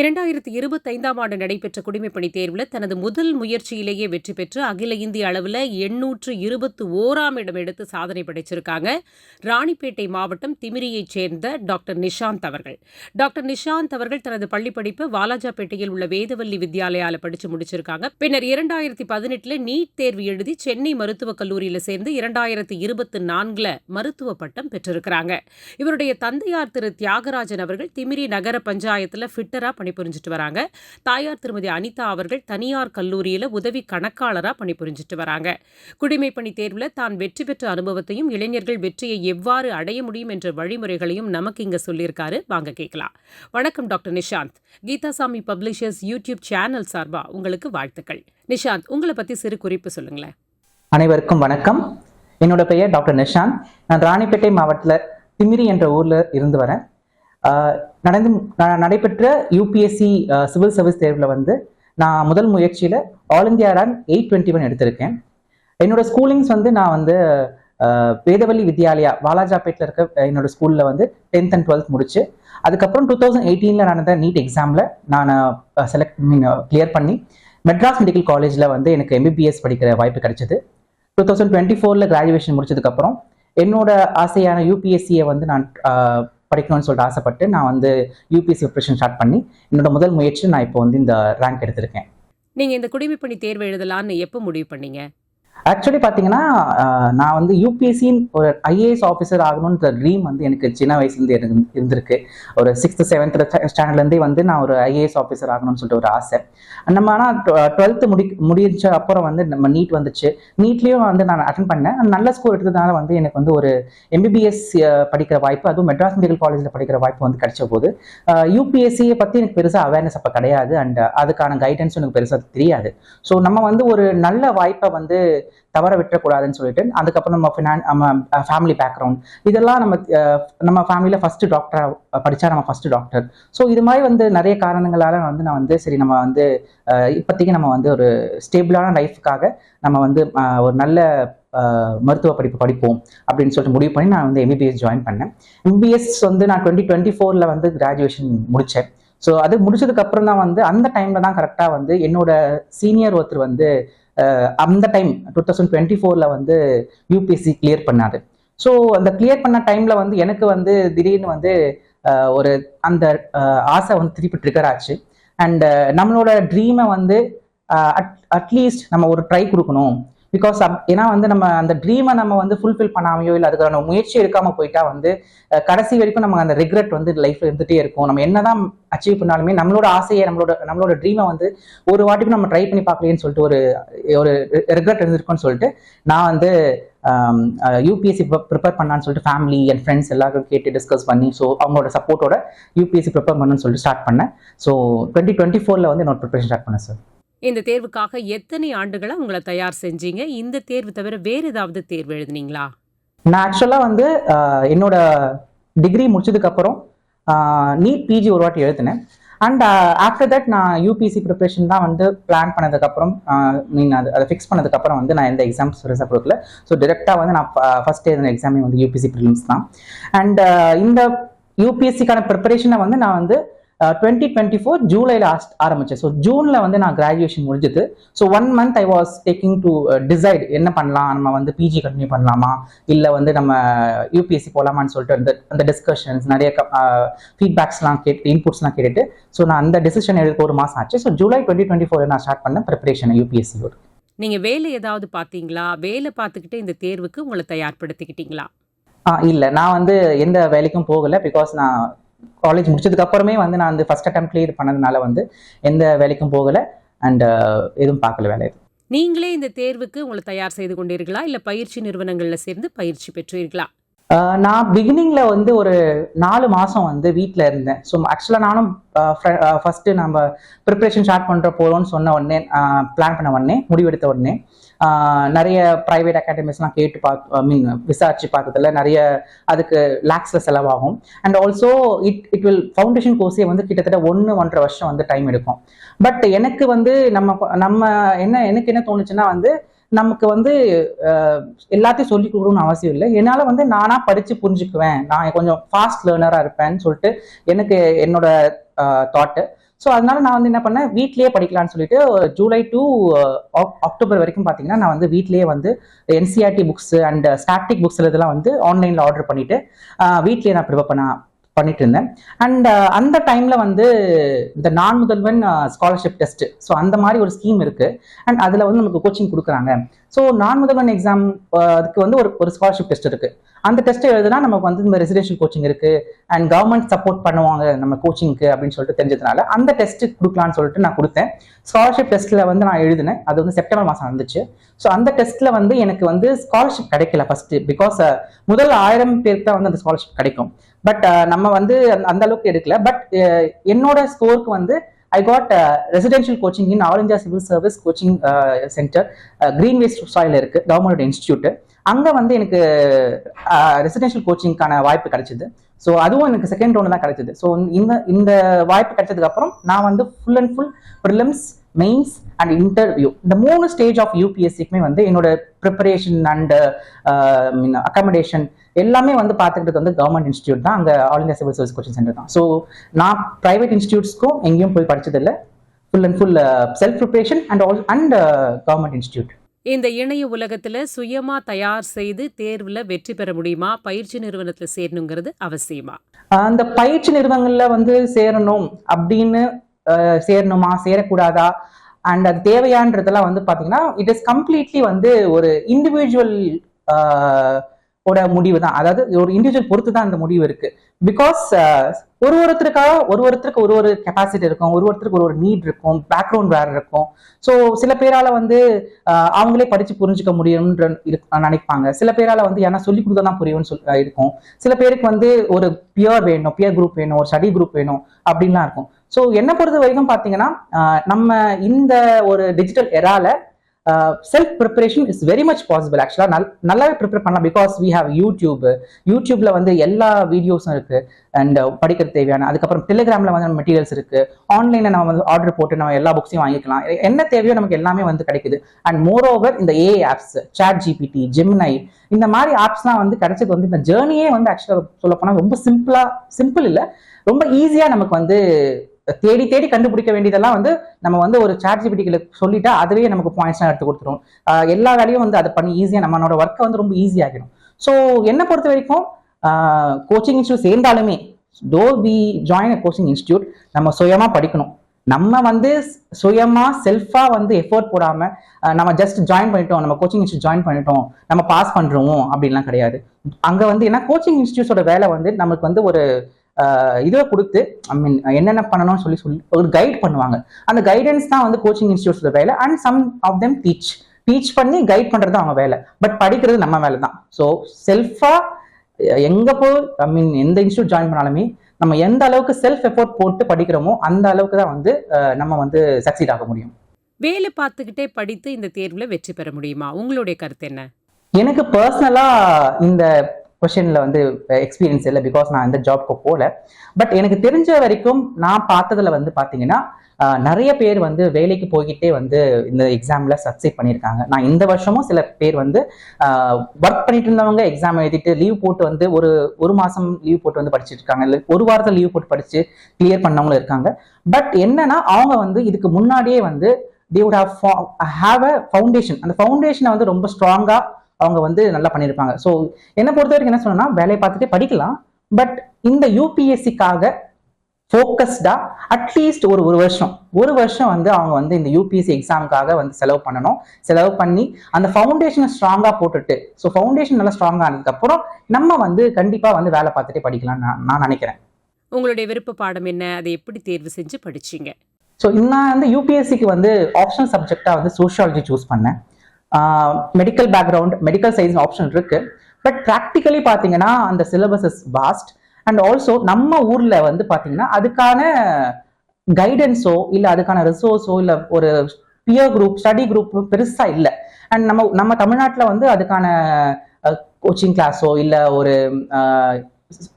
2025ஆம் ஆண்டு நடைபெற்ற குடிமைப்பணித் தேர்வில் தனது முதல் முயற்சியிலேயே வெற்றி பெற்று அகில இந்திய அளவில் 821ஆம் இடம் எடுத்து சாதனை படைச்சிருக்காங்க ராணிப்பேட்டை மாவட்டம் திமிரியைச் சேர்ந்த டாக்டர் நிஷாந்த் அவர்கள். டாக்டர் நிஷாந்த் அவர்கள் தனது பள்ளிப்படிப்பு வாலாஜாபேட்டையில் உள்ள வேதவல்லி வித்யாலயாவில் படித்து முடிச்சிருக்காங்க. பின்னர் 2018 நீட் தேர்வு எழுதி சென்னை மருத்துவக் கல்லூரியில் சேர்ந்து 2024 மருத்துவ பட்டம் பெற்றிருக்கிறாங்க. இவருடைய தந்தையார் திரு தியாகராஜன் அவர்கள் திமிரி நகர பஞ்சாயத்தில் ஃபிட்டரா பணிபுரிஞ்சிட்டு வராங்க. தாயார் திருமதி அனிதா அவர்கள் தனியார் கல்லூரியில் உதவி கணக்காளராக பணிபுரிஞ்சிட்டு வராங்க. குடிமைப்பணி தேர்வில் தான் வெற்றி பெற்ற அனுபவத்தையும் இளைஞர்கள் வெற்றியை எவ்வாறு அடைய முடியும் என்ற வழிமுறைகளையும் நமக்கு இங்க சொல்லியிருக்காரு. வாங்க கேட்கலாம். வணக்கம் doctor Nishanth. Geethasamy publishers YouTube channel சார்பா உங்களுக்கு வாழ்த்துக்கள். நிஷாந்த், உங்களை பத்தி சிறு குறிப்பு சொல்லுங்களேன். அனைவருக்கும் வணக்கம். என்னோட பெயர் டாக்டர் நிஷாந்த். நான் ராணிப்பேட்டை மாவட்டத்தில் திமிரி என்ற ஊர்ல இருந்து வரேன். நடைபெற்ற யூபிஎஸ்சி சிவில் சர்வீஸ் தேர்வில் நான் முதல் முயற்சியில் ஆல் இந்தியா ரேங்க் 821 எடுத்திருக்கேன். என்னோட ஸ்கூலிங்ஸ் நான் வேதவல்லி வித்யாலயா வாலாஜாபேட்டில் இருக்க என்னோட ஸ்கூலில் 10th and 12th முடிச்சு, அதுக்கப்புறம் 2018 நடந்த நீட் எக்ஸாமில் நான் கிளியர் பண்ணி மெட்ராஸ் மெடிக்கல் காலேஜில் எனக்கு எம்பிபிஎஸ் படிக்கிற வாய்ப்பு கிடைச்சது. 2024 கிராஜுவேஷன் முடிச்சதுக்கப்புறம் என்னோட ஆசையான யூபிஎஸ்சியை நான் படிக்கணும்னு சொல்லிட்டு ஆசைப்பட்டு நான் யூபிஎஸ்சி ப்ரிப்பரேஷன் ஸ்டார்ட் பண்ணி என்னோட முதல் முயற்சி நான் இப்போ இந்த ரேங்க் எடுத்திருக்கேன். நீங்க இந்த குடிமைப்பணி தேர்வு எழுதலான்னு எப்போ முடிவு பண்ணீங்க? ஆக்சுவலி பார்த்தீங்கன்னா நான் யூபிஎஸ்சின்னு ஒரு ஐஏஎஸ் ஆஃபீஸர் ஆகணுன்ற ட்ரீம் எனக்கு சின்ன வயசுலேருந்து இருந்திருக்கு. ஒரு 6th 7th ஸ்டாண்டர்ட்லேருந்தே நான் ஒரு ஐஏஎஸ் ஆஃபீஸர் ஆகணும்னு சொல்லிட்டு ஒரு ஆசை. நம்ம ஆனால் 12th முடிச்ச அப்புறம் நம்ம நீட் வந்துச்சு. நீட்லேயும் நான் அட்டன் பண்ணேன். நல்ல ஸ்கோர் எடுத்ததுனால எனக்கு ஒரு எம்பிபிஎஸ் படிக்கிற வாய்ப்பு, அதுவும் மெட்ராஸ் மெடிக்கல் காலேஜில் படிக்கிற வாய்ப்பு கிடைச்ச போது யூபிஎஸ்சியை பற்றி எனக்கு பெருசாக அவேர்னஸ் அப்போ கிடையாது. அண்ட் அதுக்கான கைடன்ஸும் எனக்கு பெருசாக தெரியாது. ஸோ நம்ம ஒரு நல்ல வாய்ப்பை தவற விட்டுறக்கூடாதுன்னு சொல்லிட்டு அதுக்கப்புறம் நம்ம ஃபேமிலி பேக்ரவுண்ட் இதெல்லாம் நம்ம ஃபேமிலியில் ஃபர்ஸ்ட் டாக்டரா படித்தா நம்ம ஃபர்ஸ்ட் டாக்டர். ஸோ இது மாதிரி நிறைய காரணங்களால் நான் சரி நம்ம இப்போதைக்கு நம்ம ஒரு ஸ்டேபிளான லைஃபுக்காக நம்ம ஒரு நல்ல மருத்துவ படிப்பு படிப்போம் அப்படின்னு சொல்லிட்டு முடிவு பண்ணி நான் எம்பிபிஎஸ் ஜாயின் பண்ணேன். எம்பிபிஎஸ் நான் 2024 கிராஜுவேஷன் முடித்தேன். ஸோ அது முடிச்சதுக்கு அப்புறம் தான் அந்த டைம்ல தான் கரெக்டாக என்னோட சீனியர் ஒருத்தர் அந்த டைம் 2024 யூபிஎஸ்சி கிளியர் பண்ணாரு. ஸோ அந்த கிளியர் பண்ண டைம்ல எனக்கு திடீர்னு ஒரு அந்த ஆசை திருப்பி ட்ரிகர் ஆச்சு. அண்ட் நம்மளோட ட்ரீமை அட்லீஸ்ட் நம்ம ஒரு ட்ரை கொடுக்கணும். பிகாஸ் ஏன்னா நம்ம அந்த ட்ரீமை நம்ம ஃபுல்ஃபில் பண்ணாமையோ இல்லை அதுக்கான முயற்சி எடுக்காம போயிட்டா கடைசி வரைக்கும் நம்ம அந்த ரிக்ரெட் லைஃப்ல இருந்துட்டே இருக்கும். நம்ம என்னதான் அச்சீவ் பண்ணாலுமே நம்மளோட ஆசையை நம்மளோட ட்ரீமை ஒரு வாட்டிக்கும் நம்ம ட்ரை பண்ணி பார்க்கலையேன்னு சொல்லிட்டு ஒரு ரிக்ரெட் இருந்திருக்கும்னு சொல்லிட்டு நான் யூபிஎஸ்சி ப்ரிப்பேர் பண்ணான்னு சொல்லிட்டு ஃபேமிலி அண்ட் ஃப்ரெண்ட்ஸ் எல்லாரும் கேட்டு டிஸ்கஸ் பண்ணி ஸோ அவங்களோட சப்போர்ட்டோட யூபிஎஸ்சி ப்ரிப்பேர் பண்ணணும்னு சொல்லிட்டு ஸ்டார்ட் பண்ணேன். ஸோ 2024 என்னோட ப்ரிப்பரேஷன் ஸ்டார்ட் பண்ணேன் சார். இந்த தேர்வுக்காக எத்தனை ஆண்டுகளா உங்களை தயார் செஞ்சீங்க? இந்த தேர்வு தவிர வேற ஏதாவது தேர்வு எழுதுனீங்களா? நான் ஆக்சுவலா என்னோட டிகிரி முடிச்சதுக்கு அப்புறம் நீட் பிஜி ஒரு வாட்டி எழுதினேன். அண்ட் ஆஃப்டர் தட் நான் யூபிஎஸ்சி ப்ரிப்பரேஷன் தான் பிளான் பண்ணதுக்கப்புறம் அதை ஃபிக்ஸ் பண்ணதுக்கப்புறம் நான் எந்த எக்ஸாம்ஸ் பெருசாக கொடுக்கல. ஸோ டிரெக்டாக நான் ஃபர்ஸ்ட் எழுதின எக்ஸாமே யூபிஎஸ்சி ப்ரிலிம்ஸ் தான். அண்ட் இந்த யூபிஎஸ்சிக்கான ப்ரிப்பரேஷனை நான் 2024 ஜூலைல ஆரம்பிச்சேன். ஸோ ஜூன்ல நான் கிராஜுவேஷன் முடிஞ்சது. So 1 month I was taking to decide என்ன பண்ணலாம், நம்ம பிஜி கண்டினியூ பண்ணலாமா இல்லை நம்ம யூபிஎஸ்சி போகலாமான்னு சொல்லிட்டு அந்த டிஸ்கஷன்ஸ் நிறைய ஃபீட்பேக்ஸ்லாம் கேட்டு இன்புட்ஸ்லாம் கேட்டுட்டு ஸோ நான் அந்த டிசிஷன் எடுக்க 1 மாதம் ஆச்சு. ஸோ ஜூலை 2024 நான் ஸ்டார்ட் பண்ணேன் ப்ரிப்பரேஷன் யூபிஎஸ்சி. நீங்க வேலை ஏதாவது பார்த்தீங்களா? வேலை பார்த்துக்கிட்டு இந்த தேர்வுக்கு உங்களை தயார்படுத்திக்கிட்டீங்களா? இல்லை, நான் எந்த வேலைக்கும் போகலை. பிகாஸ் நான் காலேஜ் முடிச்சதுக்கு அப்புறமே நான் ஃபர்ஸ்ட் அட்டெம்ப்ட்லேயே இது பண்ணதுனால எந்த வேலைக்கும் போகலை அண்ட் எதுவும் பார்க்கல வேலை. நீங்களே இந்த தேர்வுக்கு உங்களை தயார் செய்து கொண்டீர்களா இல்லை பயிற்சி நிறுவனங்களில் சேர்ந்து பயிற்சி பெற்றீர்களா? நான் பிகினிங்ல ஒரு 4 மாசம் வீட்டில் இருந்தேன். ஸோ ஆக்சுவலாக நானும் ஃபர்ஸ்ட் நம்ம ப்ரிப்பரேஷன் ஸ்டார்ட் பண்ணுற போகிறோம்னு சொன்ன உடனே பிளான் பண்ண உடனே முடிவெடுத்த உடனே நிறைய ப்ரைவேட் அகாடமிஸ்லாம் கேட்டு விசாரிச்சு பார்த்ததுல நிறைய அதுக்கு லேக்ஸில் செலவாகும். And also it will foundation கோர்ஸே கிட்டத்தட்ட 1-1.5 வருஷம் டைம் எடுக்கும். பட் எனக்கு எனக்கு என்ன தோணுச்சுன்னா நமக்கு எல்லாத்தையும் சொல்லி கொடுக்கணும்னு அவசியம் இல்லை. என்னால் நானா படிச்சு புரிஞ்சுக்குவேன், நான் கொஞ்சம் ஃபாஸ்ட் லேர்னராக இருப்பேன்னு சொல்லிட்டு எனக்கு என்னோட தாட்டு. ஸோ அதனால நான் வந்து என்ன பண்ணேன், வீட்லயே படிக்கலாம்னு சொல்லிட்டு ஜூலை டு அக்டோபர் வரைக்கும் பார்த்தீங்கன்னா நான் வந்து வீட்லயே வந்து NCERT books and static books இதெல்லாம் வந்து ஆன்லைன்ல ஆர்டர் பண்ணிட்டு வீட்லயே நான் ப்ரிப்பேர் பண்ணிட்டு இருந்தேன். அண்ட் அந்த டைம்ல வந்து இந்த நான் முதல்வன் ஸ்காலர்ஷிப் டெஸ்ட், ஸோ அந்த மாதிரி ஒரு ஸ்கீம் இருக்கு. அண்ட் அதுல வந்து நமக்கு கோச்சிங் கொடுக்குறாங்க. ஸோ நான் முதல்வன் எக்ஸாம் அதுக்கு வந்து ஒரு ஸ்காலர்ஷிப் டெஸ்ட் இருக்கு. அந்த டெஸ்ட் எழுதுனா நமக்கு வந்து இந்த ரெசிடென்ஷியல் கோச்சிங் இருக்கு அண்ட் கவர்மெண்ட் சப்போர்ட் பண்ணுவாங்க நம்ம கோச்சிங்க்கு அப்படின்னு சொல்லிட்டு தெரிஞ்சதுனால அந்த டெஸ்ட் கொடுக்கலான்னு சொல்லிட்டு நான் கொடுத்தேன். ஸ்காலர்ஷிப் டெஸ்ட்ல வந்து நான் எழுதினேன். அது வந்து செப்டம்பர் மாசம் வந்துச்சு. ஸோ அந்த டெஸ்ட்ல வந்து எனக்கு வந்து ஸ்காலர்ஷிப் கிடைக்கல ஃபர்ஸ்ட். பிகாஸ் முதல் 1000 பேருக்கு தான் வந்து அந்த ஸ்காலர்ஷிப் கிடைக்கும். பட் நம்ம வந்து அந்த அளவுக்கு எடுக்கல. பட் என்னோட ஸ்கோருக்கு வந்து I got residential coaching in All India Civil Service Coaching Center, Greenway Soil இருக்கு, கவர்மெண்ட் இன்ஸ்டிடியூட். அங்க வந்து எனக்கு ரெசிடென்ஷியல் கோச்சிங்கான வாய்ப்பு கிடைச்சது. ஸோ அதுவும் எனக்கு செகண்ட் ரவுண்ட் தான் கிடைச்சது. ஸோ இந்த வாய்ப்பு கிடைச்சதுக்கு அப்புறம் நான் வந்து full and full prelims, mains and interview இந்த 3 ஸ்டேஜ் ஆஃப் யூபிஎஸ்சிக்குமே வந்து என்னோட ப்ரிப்பரேஷன் அண்ட் அகாமடேஷன் எல்லாமே வந்து பார்த்துக்கிட்டது வந்து கவர்மெண்ட் இன்ஸ்டியூட் தான். அங்கே all India civil service coaching centre தான். ஸோ நான் ப்ரைவேட் இன்ஸ்டியூட்ஸ்க்கும் எங்கேயும் போய் படிச்சதில்லை. Full and full self preparation and government institute. இந்த இணைய உலகத்துல சுயமா தயார் செய்து தேர்வுல வெற்றி பெற முடியுமா? பயிற்சி நிறுவனத்துல சேரணுங்கிறது அவசியமா? அந்த பயிற்சி நிறுவனங்கள்ல வந்து சேரணும் அப்படின்னு சேரணுமா, சேரக்கூடாதா அண்ட் அது தேவையான்றதெல்லாம் வந்து பாத்தீங்கன்னா இட் இஸ் கம்ப்ளீட்லி வந்து ஒரு இண்டிவிஜுவல் ஓட முடிவு தான். அதாவது ஒரு இண்டிவிஜுவல் பொறுத்து தான் அந்த முடிவு இருக்கு. பிகாஸ் ஒருத்தருக்கு ஒரு கெப்பாசிட்டி இருக்கும், ஒருத்தருக்கு ஒரு நீட் இருக்கும், பேக்ரவுண்ட் வேற இருக்கும். ஸோ சில பேரால வந்து அவங்களே படிச்சு புரிஞ்சுக்க முடியும்ன்ற நினைப்பாங்க. சில பேரால வந்து ஏன்னா சொல்லி கொடுத்தா தான் புரியும்னு இருக்கும். சில பேருக்கு வந்து ஒரு பியர் குரூப் வேணும், ஒரு ஸ்டடி குரூப் வேணும் அப்படின்லாம் இருக்கும். ஸோ என்னை பொறுத்த வரைக்கும் பார்த்தீங்கன்னா நம்ம இந்த ஒரு டிஜிட்டல் எரால self preparation is very much possible. ஆக்சுவலாக நல்லாவே ப்ரிப்பேர் பண்ணலாம். பிகாஸ் வி ஹேவ் யூடியூப்ல வந்து எல்லா வீடியோஸும் இருக்கு அண்ட் படிக்கிறது தேவையான. அதுக்கப்புறம் டெலிகிராம்ல வந்து மெட்டீரியல்ஸ் இருக்கு. ஆன்லைன்ல நம்ம வந்து ஆர்டர் போட்டு நம்ம எல்லா புக்ஸையும் வாங்கிக்கலாம். என்ன தேவையோ நமக்கு எல்லாமே வந்து கிடைக்குது. அண்ட் மோர் ஓவர் இந்த ஏஐ ஆப்ஸ், சாட் ஜிபிடி, ஜெமினை இந்த மாதிரி ஆப்ஸ்லாம் வந்து கிடைச்சது வந்து இந்த ஜேர்னியே வந்து ஆக்சுவலாக சொல்ல போனால் ரொம்ப சிம்பிள் இல்லை, ரொம்ப ஈஸியா நமக்கு வந்து தேடி தேடி கண்டுபிடிக்க வேண்டியதெல்லாம் வந்து நம்ம வந்து ஒரு சாட் ஜிபிடிக்கு சொல்லிட்டா அதுவே நமக்கு பாயிண்ட்ஸ்லாம் எடுத்து கொடுத்துரும். எல்லா வேலையும் வந்து அதை பண்ணி ஈஸியா நம்மளோட ஒர்க்கை வந்து ரொம்ப ஈஸி ஆகிடும். ஸோ என்னை பொறுத்த வரைக்கும் கோச்சிங் இன்ஸ்டியூட் சேர்ந்தாலுமே though we join a coaching institute நம்ம சுயமா படிக்கணும். நம்ம வந்து சுயமா செல்ஃபா வந்து எஃபோர்ட் போடாம நம்ம ஜஸ்ட் ஜாயின் பண்ணிட்டோம், நம்ம கோச்சிங் இன்ஸ்டியூட் ஜாயின் பண்ணிட்டோம், நம்ம பாஸ் பண்றோம் அப்படின்லாம் கிடையாது. அங்க வந்து ஏன்னா கோச்சிங் இன்ஸ்டியூட்டோட வேலை வந்து நமக்கு வந்து ஒரு இதை கொடுத்து என்னென்ன பண்ணணும்னு சொல்லி ஒரு கைட் பண்ணுவாங்க. அந்த கைடன்ஸ் தான் வந்து கோச்சிங் இன்ஸ்டியூட்ஸோட வேலை. And some of them teach பண்ணி கைட் பண்றது அவங்க வேலை. பட் படிக்கிறது நம்ம வேலை தான். ஸோ செல்ஃபா எங்க போய் எந்த இன்ஸ்டியூட் ஜாயின் பண்ணாலுமே நம்ம எந்த அளவுக்கு செல்ஃப் எஃபோர்ட் போட்டு படிக்கிறோமோ அந்த அளவுக்கு தான் வந்து நம்ம வந்து சக்சீட் ஆக முடியும். வேலை பார்த்துக்கிட்டே படித்து இந்த தேர்வுல வெற்றி பெற முடியுமா? உங்களுடைய கருத்து என்ன? எனக்கு பர்சனலா இந்த கொஸ்டின்ல வந்து எக்ஸ்பீரியன்ஸ் இல்லை. பிகாஸ் நான் இந்த ஜாப்க்கு போகல. பட் எனக்கு தெரிஞ்ச வரைக்கும் நான் பார்த்ததுல வந்து பாத்தீங்கன்னா நிறைய பேர் வந்து வேலைக்கு போய்கிட்டே வந்து இந்த எக்ஸாம்ல சக்சீட் பண்ணியிருக்காங்க. நான் இந்த வருஷமும் சில பேர் வந்து ஒர்க் பண்ணிட்டு இருந்தவங்க எக்ஸாம் எழுதிட்டு லீவ் போட்டு வந்து ஒரு மாசம் லீவ் போட்டு வந்து படிச்சுட்டு இருக்காங்க, இல்லை ஒரு வாரத்தில் லீவ் போட்டு படிச்சு கிளியர் பண்ணவங்களும் இருக்காங்க. பட் என்னன்னா அவங்க வந்து இதுக்கு முன்னாடியே வந்து they would have a foundation. அந்த ஃபவுண்டேஷனை வந்து ரொம்ப ஸ்ட்ராங்கா அவங்க வந்து நல்லா பண்ணியிருப்பாங்க. ஸோ என்னை பொறுத்த வரைக்கும் என்ன சொன்னா வேலையை பார்த்துட்டே படிக்கலாம். பட் இந்த யூபிஎஸ்சிக்காக ஃபோக்கஸ்டா அட்லீஸ்ட் ஒரு வருஷம் வந்து அவங்க வந்து இந்த யூபிஎஸ்சி எக்ஸாமுக்காக வந்து செலவு பண்ணி அந்த ஃபவுண்டேஷனை ஸ்ட்ராங்கா போட்டுட்டு, ஸோ ஃபவுண்டேஷன் நல்லா ஸ்ட்ராங்கா ஆனதுக்கு அப்புறம் நம்ம வந்து கண்டிப்பா வந்து வேலை பார்த்துட்டே படிக்கலாம் நான் நினைக்கிறேன். உங்களுடைய விருப்ப பாடம் என்ன? அதை எப்படி தேர்வு செஞ்சு படிச்சீங்க? ஸோ நான் வந்து யூபிஎஸ்சிக்கு வந்து ஆப்ஷனல் சப்ஜெக்டா வந்து சோஷியாலஜி சூஸ் பண்ணேன். Medical background, medical science option இருக்கு. பட் ப்ராக்டிக்கலி பார்த்தீங்கன்னா அந்த syllabus is vast. And also நம்ம ஊர்ல வந்து பார்த்தீங்கன்னா அதுக்கான கைடன்ஸோ இல்லை அதுக்கான ரிசோர்ஸோ இல்லை ஒரு பியர் குரூப், ஸ்டடி குரூப் பெருசா இல்லை. அண்ட் நம்ம தமிழ்நாட்டில் வந்து அதுக்கான கோச்சிங் கிளாஸோ இல்லை ஒரு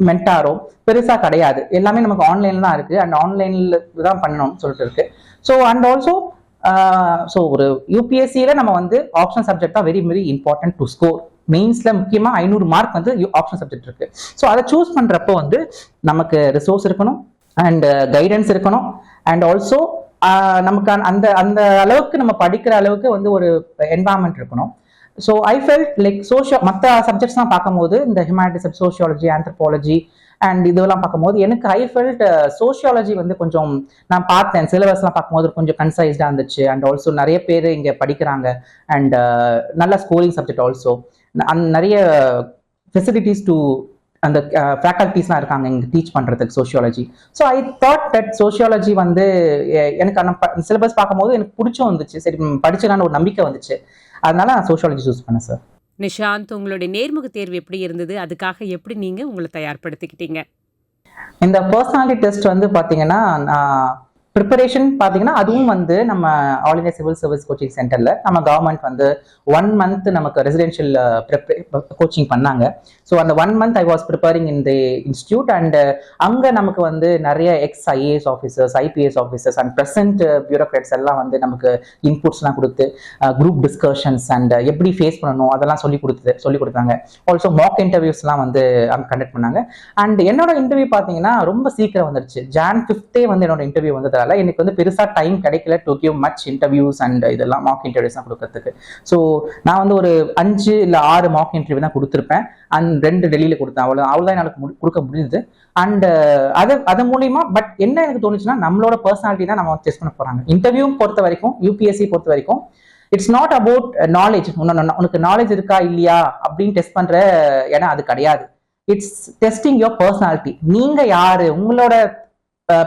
மென்டாரோ பெருசா கிடையாது. எல்லாமே நமக்கு ஆன்லைன்ல தான் இருக்கு. அண்ட் ஆன்லைன்ல தான் பண்ணணும்னு சொல்லிட்டு இருக்கு. ஸோ அண்ட் ஆல்சோ ஸோ ஒரு யூபிஎஸ்சியில நம்ம வந்து ஆப்ஷனல் சப்ஜெக்ட் தான் very very important to score. மெயின்ஸ்ல முக்கியமா 500 மார்க் வந்து ஆப்ஷனல் சப்ஜெக்ட் இருக்கு. ஸோ அதை சூஸ் பண்றப்போ வந்து நமக்கு ரிசோர்ஸ் இருக்கணும் அண்ட் கைடன்ஸ் இருக்கணும் அண்ட் ஆல்சோ நமக்கு அந்த அந்த அளவுக்கு நம்ம படிக்கிற அளவுக்கு வந்து ஒரு என்வாயன்மெண்ட் இருக்கணும். ஸோ ஐ ஃபெல்ட் லைக் மற்ற சப்ஜெக்ட்ஸ்லாம் பார்க்கும்போது இந்த ஹியூமனிட்டிஸ், சோஷியாலஜி, ஆந்த்ரோபாலஜி அண்ட் இதெல்லாம் பார்க்கும்போது எனக்கு ஐ ஃபெல்ட் சோஷியாலஜி வந்து கொஞ்சம் நான் பார்த்தேன், சிலபஸ்லாம் பார்க்கும்போது கொஞ்சம் கன்சைஸ்டாக இருந்துச்சு. அண்ட் ஆல்சோ நிறைய பேர் இங்கே படிக்கிறாங்க அண்ட் நல்ல ஸ்கோரிங் சப்ஜெக்ட். ஆல்சோ நிறைய ஃபெசிலிட்டிஸ் டு அந்த ஃபேக்கல்டிஸ்லாம் இருக்காங்க இங்கே டீச் பண்ணுறதுக்கு sociology. So I thought that sociology வந்து எனக்கு அந்த சிலபஸ் பார்க்கும்போது எனக்கு பிடிச்சும் வந்துச்சு, சரி படிச்சலான்னு ஒரு நம்பிக்கை வந்துச்சு. அதனால நான் சோஷியாலஜி சூஸ் பண்ணேன் சார். நிஷாந்த், உங்களுடைய நேர்முக தேர்வு எப்படி இருந்தது? அதுக்காக எப்படி நீங்க உங்களை தயார்படுத்திக்கிட்டீங்க? இந்த பர்சனாலிட்டி டெஸ்ட் வந்து பார்த்தீங்கன்னா ப்ரிப்பரேஷன் பார்த்தீங்கன்னா அதுவும் வந்து நம்ம all India civil service coaching சென்டரில் நம்ம கவர்மெண்ட் வந்து 1 month நமக்கு ரெசிடென்ஷியல் கோச்சிங் பண்ணாங்க. ஸோ அந்த 1 month I was preparing in the institute. And அங்கே நமக்கு வந்து நிறைய IAS officers, IPS officers and present bureaucrats எல்லாம் வந்து நமக்கு இன்புட்ஸ்லாம் கொடுத்து குரூப் டிஸ்கஷன்ஸ் அண்ட் எப்படி ஃபேஸ் பண்ணணும் அதெல்லாம் சொல்லி கொடுத்தாங்க. ஆல்சோ மாக் இன்டர்வியூஸ்லாம் வந்து அங்கே கண்டக்ட் பண்ணாங்க. அண்ட் என்னோட இன்டர்வியூ பார்த்தீங்கன்னா ரொம்ப சீக்கிரம் வந்துருச்சு. Jan 5th வந்து என்னோட இன்டர்வியூ வந்தது. எனக்கு வந்து பெருசா டைம் கிடைக்கல to give much interviews and இதெல்லாம் மாக் இன்டர்வியூஸ் தான் கொடுக்கறதுக்கு. ஸோ நான் வந்து ஒரு 5 இல்ல 6 மாக் இன்டர்வியூ தான் கொடுத்துருப்பேன். அண்ட் 2 டெல்லியில கொடுத்தேன். அவ்வளோதான் என்னால கொடுக்க முடியுது. அண்ட் அது மூலியமா பட் என்ன எனக்கு தோணுச்சுன்னா நம்மளோட பர்சனாலிட்டி தான் நம்ம டெஸ்ட் பண்ண போறாங்க. இன்டர்வியூ பொறுத்த வரைக்கும், UPSC பொறுத்த வரைக்கும் இட்ஸ் நாட் அபவுட் நாலேஜ். உனக்கு நாலேஜ் இருக்கா இல்லையா அப்படின்னு டெஸ்ட் பண்ற ஏன்னா அது கிடையாது. It's testing your personality. நீங்க யாரு, உங்களோட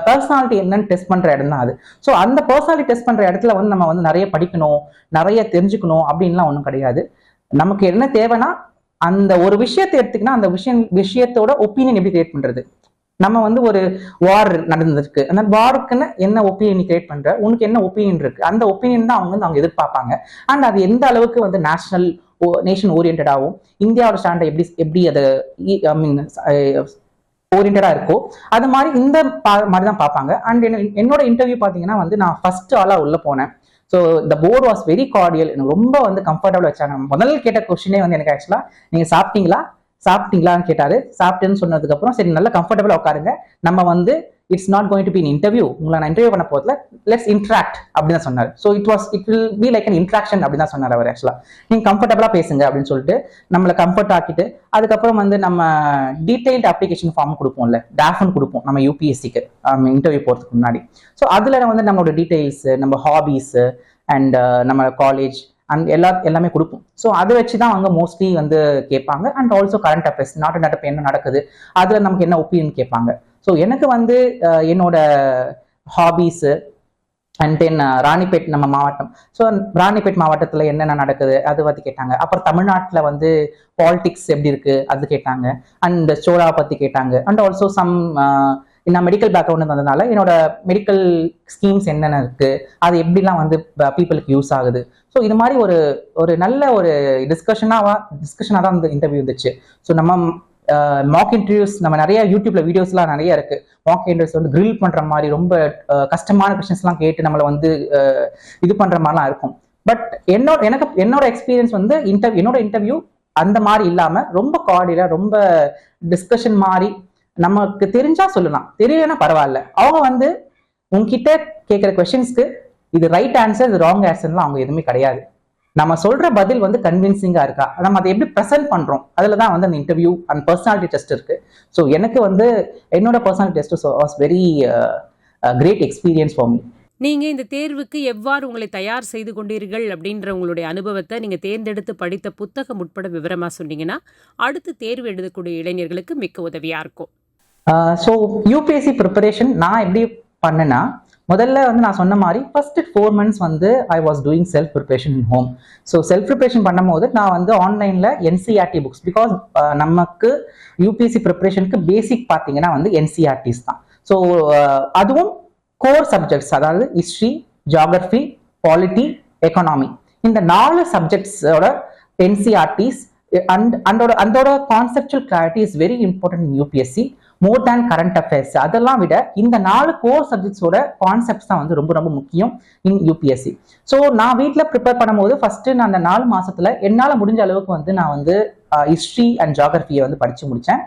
பர்சனாலிட்டி என்னன்னு டெஸ்ட் பண்ற இடம் தான் அது. ஸோ அந்த பர்சனாலிட்டி டெஸ்ட் பண்ற இடத்துல வந்து நம்ம வந்து நிறைய படிக்கணும், நிறைய தெரிஞ்சுக்கணும் அப்படின்லாம் ஒன்றும் கிடையாது. நமக்கு என்ன தேவைன்னா அந்த ஒரு விஷயத்தை எடுத்துக்கினா அந்த விஷயத்தோட ஒப்பீனியன் எப்படி கிரியேட் பண்றது. நம்ம வந்து ஒரு வார் நடந்திருக்கு, அந்த வாருக்குன்னு என்ன ஒப்பீனியன் கிரியேட் பண்ற, உனக்கு என்ன ஒப்பீனியன் இருக்கு, அந்த ஒப்பீனியன் தான் அவங்க எதிர்பார்ப்பாங்க. அண்ட் அது எந்த அளவுக்கு வந்து நேஷன் ஓரியன்டாகவும் இந்தியாவோட ஸ்டாண்டை எப்படி அதை ஓரியன்டா இருக்கோ அது மாதிரி இந்த மாதிரி தான் பார்ப்பாங்க. அண்ட் என்னோட இன்டர்வியூ பார்த்தீங்கன்னா வந்து நான் ஃபர்ஸ்ட் ஆளா உள்ள போனேன். So the board was very cordial. எனக்கு ரொம்ப வந்து கம்ஃபர்டபுள் வச்சாங்க. முதல்ல கேட்ட கொஸ்டினே வந்து எனக்கு ஆக்சுவலா நீங்க சாப்பிட்டீங்களான்னு கேட்டாரு. சாப்பிட்டேன்னு சொன்னதுக்கு அப்புறம் சரி நல்லா கம்ஃபர்டபுளா உட்காருங்க, நம்ம வந்து it's not going to be interview, உங்களை நான் இன்டர்வியூ பண்ண போதில் லெட்ஸ் இன்ட்ராக்ட் அப்படின்னு தான் சொன்னார். So it will be like and interaction அப்படின்னு தான் சொன்னார் அவர். ஆக்சுவலா நீங்க கம்ஃபர்டபுளா பேசுங்க அப்படின்னு சொல்லிட்டு நம்மளை கம்ஃபர்ட் ஆக்கிட்டு அதுக்கப்புறம் வந்து நம்ம டீடைல்டு அப்ளிகேஷன் ஃபார்ம் கொடுப்போம்ல, டாஃபன் கொடுப்போம் நம்ம UPSCக்கு இன்டர்வியூ போறதுக்கு முன்னாடி. ஸோ அதுல வந்து நம்மளோட டீடைல்ஸ், நம்ம ஹாபிஸ் அண்ட் நம்ம காலேஜ் அண்ட் எல்லாமே கொடுப்போம். ஸோ அதை வச்சு தான் அவங்க மோஸ்ட்லி வந்து கேட்பாங்க. அண்ட் ஆல்சோ கரண்ட் அஃபேர்ஸ், நாட்டு நடப்பு என்ன நடக்குது, அதுல நமக்கு என்ன ஒப்பீனியன் கேட்பாங்க. ஸோ எனக்கு வந்து என்னோட ஹாபீஸு அண்ட் தென் ராணிப்பேட் நம்ம மாவட்டம். ஸோ ராணிப்பேட் மாவட்டத்தில் என்னென்ன நடக்குது அது பற்றி கேட்டாங்க. அப்புறம் தமிழ்நாட்டில் வந்து பாலிடிக்ஸ் எப்படி இருக்கு அது கேட்டாங்க. அண்ட் சோழா பற்றி கேட்டாங்க. அண்ட் ஆல்சோ நான் மெடிக்கல் பேக்ரவுண்ட் வந்ததுனால என்னோட மெடிக்கல் ஸ்கீம்ஸ் என்னென்ன இருக்கு, அது எப்படிலாம் வந்து பீப்புளுக்கு யூஸ் ஆகுது. ஸோ இது மாதிரி ஒரு நல்ல ஒரு டிஸ்கஷனாக தான் இந்த இன்டர்வியூ இருந்துச்சு. ஸோ நம்ம மாக் இன்டர்வியூஸ் நம்ம நிறைய யூடியூப்ல வீடியோஸ்லாம் நிறைய இருக்கு. மாக் இன்டர்வியூஸ் வந்து கிரில் பண்ற மாதிரி ரொம்ப கஷ்டமான கொஸ்டின்ஸ்லாம் கேட்டு நம்மளை வந்து இது பண்ற மாதிரிலாம் இருக்கும். பட் என்னோட எக்ஸ்பீரியன்ஸ் வந்து என்னோட இன்டர்வியூ அந்த மாதிரி இல்லாம ரொம்ப கார்டியலா, ரொம்ப டிஸ்கஷன் மாதிரி நமக்கு தெரிஞ்சா சொல்லலாம், தெரியலன்னா பரவாயில்ல. அவங்க வந்து உங்ககிட்ட கேட்குற கொஸ்டின்ஸ்க்கு இது ரைட் ஆன்சர், இது ராங் ஆன்சர்லாம் அவங்க எதுவுமே கிடையாது. நம்ம சொல்ற பதில் வந்து கன்வின்சிங்கா இருக்கா, நம்ம அதை எப்படி ப்ரெசென்ட் பண்றோம், அதுல தான் வந்து அந்த இன்டர்வியூ அண்ட் பர்சனாலிட்டி டெஸ்ட் இருக்கு. ஸோ எனக்கு வந்து என்னோட personality test was very great experience for me. நீங்க இந்த தேர்வுக்கு எவ்வாறு உங்களை தயார் செய்து கொண்டீர்கள் அப்படின்ற உங்களுடைய அனுபவத்தை நீங்க தேர்ந்தெடுத்து படித்த புத்தகம் உட்பட விவரமா சொன்னீங்கன்னா அடுத்து தேர்வு எழுதக்கூடிய இளைஞர்களுக்கு மிக்க உதவியா இருக்கும். ஸோ UPSC ப்ரிப்பரேஷன் நான் எப்படி பண்ணேன்னா, முதல்ல வந்து நான் சொன்ன மாதிரி ஃபர்ஸ்ட் 4 months வந்து I was doing self preparation in home. So self preparation பண்ணும்போது நான் வந்து ஆன்லைன்ல NCERT புக்ஸ், பிகாஸ் நமக்கு UPSC ப்ரிப்பரேஷனுக்கு பேசிக் பார்த்தீங்கன்னா வந்து NCERTs தான். ஸோ அதுவும் கோர் சப்ஜெக்ட்ஸ், அதாவது ஹிஸ்ட்ரி, ஜியாகிரபி, பாலிட்டி, எக்கனாமி, இந்த 4 சப்ஜெக்ட்ஸோட NCERTs அண்டோட conceptual clarity is very important in UPSC. More than current affairs. அதெல்லாம் விட இந்த 4 கோர் சப்ஜெக்ட்ஸோட கான்செப்ட்ஸ் தான் வந்து ரொம்ப ரொம்ப முக்கியம் இன் யூபிஎஸ்சி. ஸோ நான் வீட்டில் ப்ரிப்பேர் பண்ணும்போது ஃபர்ஸ்ட் நான் அந்த 4 மாசத்துல என்னால் முடிஞ்ச அளவுக்கு வந்து நான் வந்து ஹிஸ்ட்ரி அண்ட் ஜியாகிரபியை வந்து படிச்சு முடித்தேன்.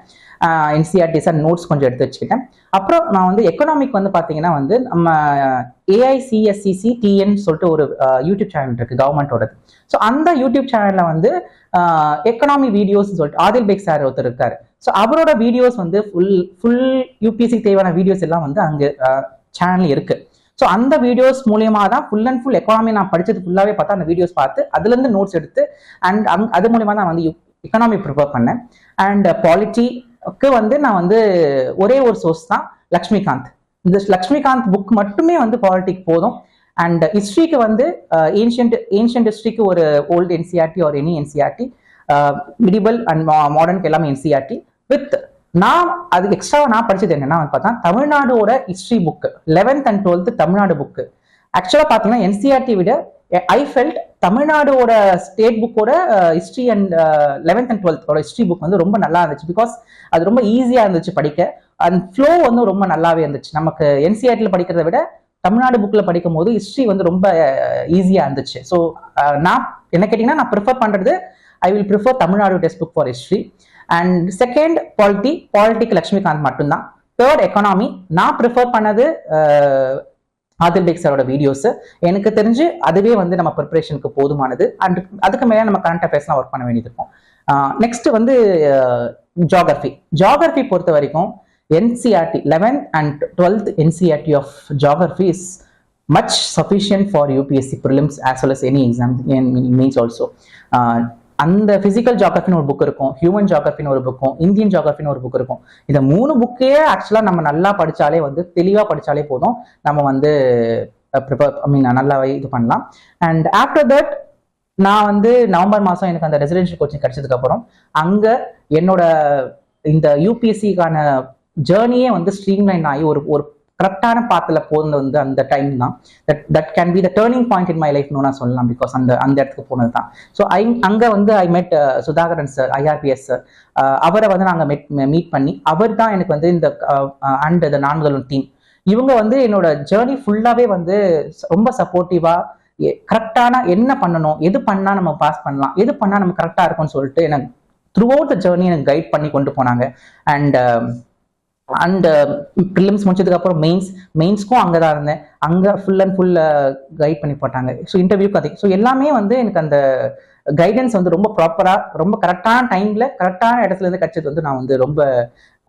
என்சிஆர்டிஸ் அண்ட் நோட்ஸ் கொஞ்சம் எடுத்து வச்சுக்கிட்டேன். அப்புறம் நான் வந்து எக்கனாமிக் வந்து பார்த்தீங்கன்னா வந்து நம்ம ஏஐசிஎஸ்சிசி டிஎன் சொல்லிட்டு ஒரு யூடியூப் சேனல் இருக்கு கவர்மெண்டோடது. ஸோ அந்த யூடியூப் சேனல்ல வந்து எக்கனாமி வீடியோஸ் சொல்லிட்டு ஆதில் பேக் சார் ஒருத்தர் இருக்காரு. ஸோ அவரோட வீடியோஸ் வந்து ஃபுல் யூபிஎஸ்சி தேவையான வீடியோஸ் எல்லாம் வந்து அங்கே சேனல் இருக்கு. ஸோ அந்த வீடியோஸ் மூலியமா தான் ஃபுல் அண்ட் ஃபுல் எக்கனாமி நான் படிச்சது ஃபுல்லாவே பார்த்தா அந்த வீடியோஸ் பார்த்து அதுல இருந்து நோட்ஸ் எடுத்து அண்ட் அது மூலியமா தான் வந்து எக்கனாமி ப்ரிப்பேர் பண்ணேன். அண்ட் பாலிட்டிக்கு வந்து நான் வந்து ஒரே ஒரு சோர்ஸ் தான் லக்ஷ்மிகாந்த். இந்த லக்ஷ்மிகாந்த் புக் மட்டுமே வந்து பாலிட்டிக் போதும். அண்ட் ஹிஸ்ட்ரிக்கு வந்து ஏன்ஷியன்ட் ஹிஸ்ட்ரிக்கு ஒரு ஓல்டு என்சிஆர்டி ஒரு எனி என்சிஆர்டி, மிடிவல் அண்ட் மாடர்னுக்கு எல்லாமே என்சிஆர்டி வித் நான் அது எக்ஸ்ட்ரா நான் படிச்சது என்னன்னா பார்த்தா தமிழ்நாடோட history book 11th and 12th Tamil Nadu book. ஆக்சுவலா பாத்தீங்கன்னா என்சிஆர்டி விட ஐ ஃபெல்ட் தமிழ்நாடோட ஸ்டேட் புக்கோட history and 11th and 12th history book வந்து ரொம்ப நல்லா இருந்துச்சு. பிகாஸ் அது ரொம்ப ஈஸியா இருந்துச்சு படிக்க. அண்ட் ஃப்ளோ வந்து ரொம்ப நல்லாவே இருந்துச்சு. நமக்கு என்சிஆர்டியில் படிக்கிறத விட தமிழ்நாடு புக்ல படிக்கும் போது ஹிஸ்ட்ரி வந்து ரொம்ப ஈஸியா இருந்துச்சு. ஸோ நான் என்ன கேட்டீங்கன்னா நான் ப்ரிஃபர் பண்றது I will prefer Tamil Nadu text book for history. And second polity Laxmikanth மட்டும்தான். தேர்ட் எக்கனாமி நான் ப்ரிஃபர் பண்ணது ஆதில் பேக் சாரோட வீடியோஸ். எனக்கு தெரிஞ்சு அதுவே வந்து நம்ம ப்ரிப்பரேஷனுக்கு போதுமானது. அண்ட் அதுக்கு மேலே நம்ம கரண்ட் அஃபேர்ஸ்லாம் ஒர்க் பண்ண வேண்டியது இருக்கும். நெக்ஸ்ட் வந்து ஜியாகிரபி பொறுத்த வரைக்கும் NCERT 11th and 12th NCERT of geography is much sufficient for UPSC prelims as well as any exam means also. அந்த பிசிக்கல் ஜியாகிரபின்னு ஒரு புக் இருக்கும், ஹியூமன் ஜியாகிரபின்னு ஒரு புக்கும், இந்தியன் ஜியாகிரபின்னு ஒரு புக் இருக்கும். இந்த 3 புக்கே ஆக்சுவலா நம்ம நல்லா படிச்சாலே வந்து தெளிவா படிச்சாலே போதும், நம்ம வந்து நல்லா இது பண்ணலாம். அண்ட் ஆஃப்டர் தட் நான் வந்து நவம்பர் மாசம் எனக்கு அந்த ரெசிடென்ஷியல் கோச்சிங் கிடைச்சதுக்கு அப்புறம் அங்க என்னோட இந்த யூபிஎஸ்சிக்கான ஜேர்னியே வந்து ஸ்ட்ரீம்லைன் ஆகி ஒரு கரெக்டான பாத்துல போனது வந்து அந்த டைம் தான். That can be the turning point in my லைஃப்னு நான் சொல்லலாம். பிகாஸ் அந்த இடத்துக்கு போனது தான். ஸோ அங்க வந்து ஐ மெட் சுதாகரன் சார், ஐஆர்பிஎஸ் சார். அவரை வந்து நாங்கள் மீட் பண்ணி அவர் தான் எனக்கு வந்து இந்த அண்ட் த நான்களும் டீம் இவங்க வந்து என்னோட ஜேர்னி ஃபுல்லாவே வந்து ரொம்ப சப்போர்ட்டிவா கரெக்டான என்ன பண்ணணும், எது பண்ணா நம்ம பாஸ் பண்ணலாம், எது பண்ணா நம்ம கரெக்டா இருக்கும்னு சொல்லிட்டு எனக்கு த்ரூ அவுட் த ஜேர்னி எனக்கு கைட் பண்ணி கொண்டு போனாங்க. அண்ட் ப்ரிலிம்ஸ் முடிச்சதுக்கு அப்புறம் மெயின்ஸ்க்கும் அங்கே தான் இருந்தேன். அங்கே ஃபுல் அண்ட் ஃபுல் கைட் பண்ணி போட்டாங்க. ஸோ இன்டர்வியூக்கு அது ஸோ எல்லாமே வந்து எனக்கு அந்த கைடன்ஸ் வந்து ரொம்ப ப்ராப்பராக ரொம்ப கரெக்டான டைம்ல கரெக்டான இடத்துல இருந்து கிடைச்சது வந்து நான் வந்து ரொம்ப